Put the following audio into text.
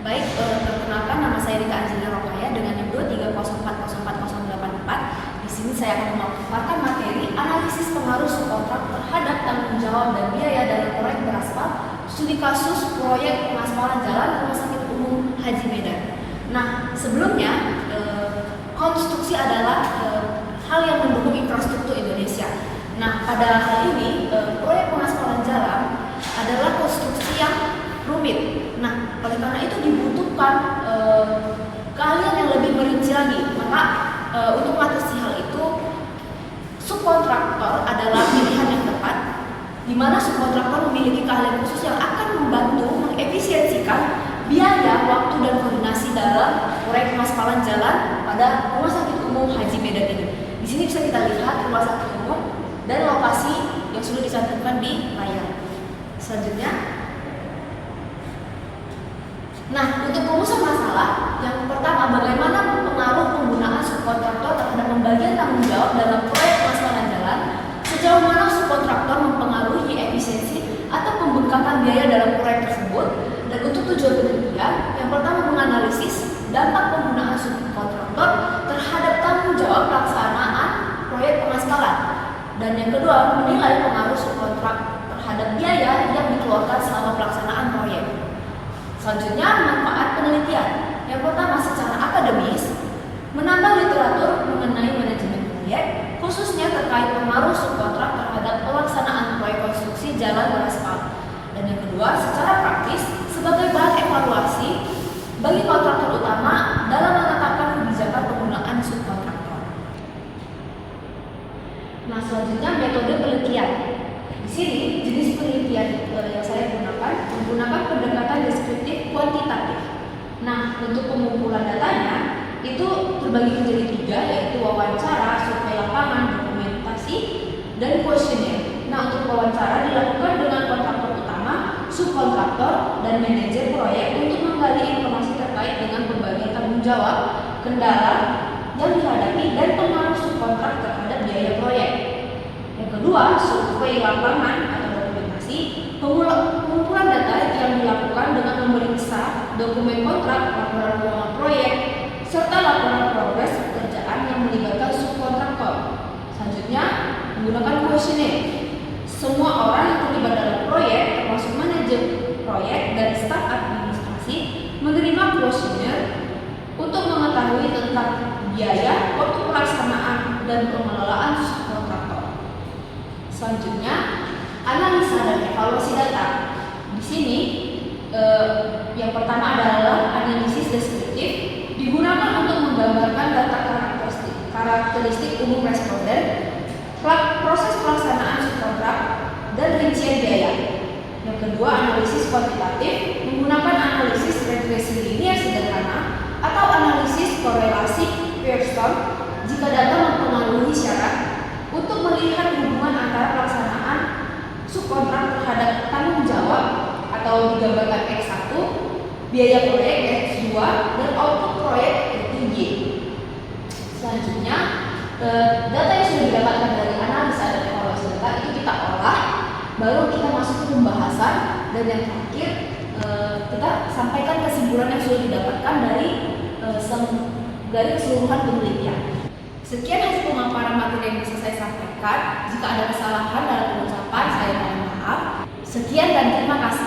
Baik, perkenalkan nama saya Rita Angelina Rokaya dengan NIM 230404084. Di sini saya akan memaparkan materi analisis pengaruh subkontrak terhadap tanggung jawab dan biaya dalam proyek beraspal, studi kasus proyek pengaspalan jalan Rumah Sakit Umum Haji Medan. Nah, sebelumnya konstruksi adalah hal yang mendukung infrastruktur Indonesia. Nah, pada hal ini proyek pengaspalan jalan adalah konstruksi yang rumit. Nah, oleh karena itu dibutuhkan keahlian yang lebih merinci lagi. Maka untuk mengatasi hal itu, subkontraktor adalah pilihan yang tepat, di mana subkontraktor memiliki keahlian khusus yang akan membantu mengefisiensikan biaya, waktu, dan koordinasi dalam proyek pengaspalan jalan pada Rumah Sakit Umum Haji Medan ini. Di sini bisa kita lihat rumah sakit umum dan lokasi yang sudah dicantumkan di layar. Selanjutnya, nah, untuk rumusan masalah, yang pertama, bagaimana pengaruh penggunaan subkontraktor terhadap pembagian tanggung jawab dalam proyek pengaspalan jalan, sejauh mana subkontraktor mempengaruhi efisiensi atau pembengkakan biaya dalam proyek tersebut, dan untuk tujuan penelitian, yang pertama menganalisis dampak penggunaan subkontraktor terhadap tanggung jawab pelaksanaan proyek pengaspalan, dan yang kedua menilai pengaruh subkontrak terhadap biaya yang dikeluarkan selama pelaksanaan proyek. Selanjutnya, manfaat penelitian. Yang pertama, secara akademis, menambah literatur mengenai manajemen proyek, khususnya terkait pengaruh subkontrak terhadap pelaksanaan proyek konstruksi jalan beraspal. Dan yang kedua, secara praktis, sebagai bahan evaluasi bagi kontraktor utama dalam menetapkan kebijakan penggunaan subkontraktor. Nah, selanjutnya metode penelitian. Di sini jenis penelitian yang saya gunakan menggunakan pendekatan deskriptif kuantitatif. Nah, untuk pengumpulan datanya itu terbagi menjadi 3, yaitu wawancara, survei lapangan, dokumentasi, dan kuesioner. Nah, untuk wawancara dilakukan dengan kontraktor utama, subkontraktor, dan manajer proyek untuk menggali informasi terkait dengan pembagian tanggung jawab, kendala yang dihadapi, dan pengaruh subkontrak terhadap biaya proyek. Yang kedua, survei lapangan atau dokumentasi, pengumpulan data yang dilakukan dengan memeriksa dokumen kontrak, laporan keuangan proyek, serta laporan progres pekerjaan yang melibatkan subkontraktor. Selanjutnya, menggunakan kuesioner. Semua orang yang terlibat dalam proyek, termasuk manajer proyek dan staf administrasi, menerima kuesioner untuk mengetahui tentang biaya, waktu pelaksanaan, dan pengelolaan subkontraktor. Selanjutnya, analisa dan evaluasi data. Di sini, yang pertama adalah analisis deskriptif, digunakan untuk menggambarkan data karakteristik umum responden, proses pelaksanaan subkontrak, dan rincian biaya. Yang kedua, analisis kuantitatif, menggunakan analisis regresi linear sederhana atau analisis korelasi Pearson jika data mempengaruhi syarat untuk melihat hubungan antara pelaksanaan subkontrak terhadap tanggung jawab atau digambarkan X1, biaya proyek X2, dan output proyek X3. Selanjutnya, data yang sudah didapatkan dari analisa dan evaluasi data itu kita olah, baru kita masuk ke pembahasan, dan yang terakhir kita sampaikan kesimpulan yang sudah didapatkan dari keseluruhan penelitian. Sekian hasil pemaparan materi yang bisa saya sampaikan. Jika ada kesalahan dalam pengucapan, saya mohon maaf. Sekian dan terima kasih.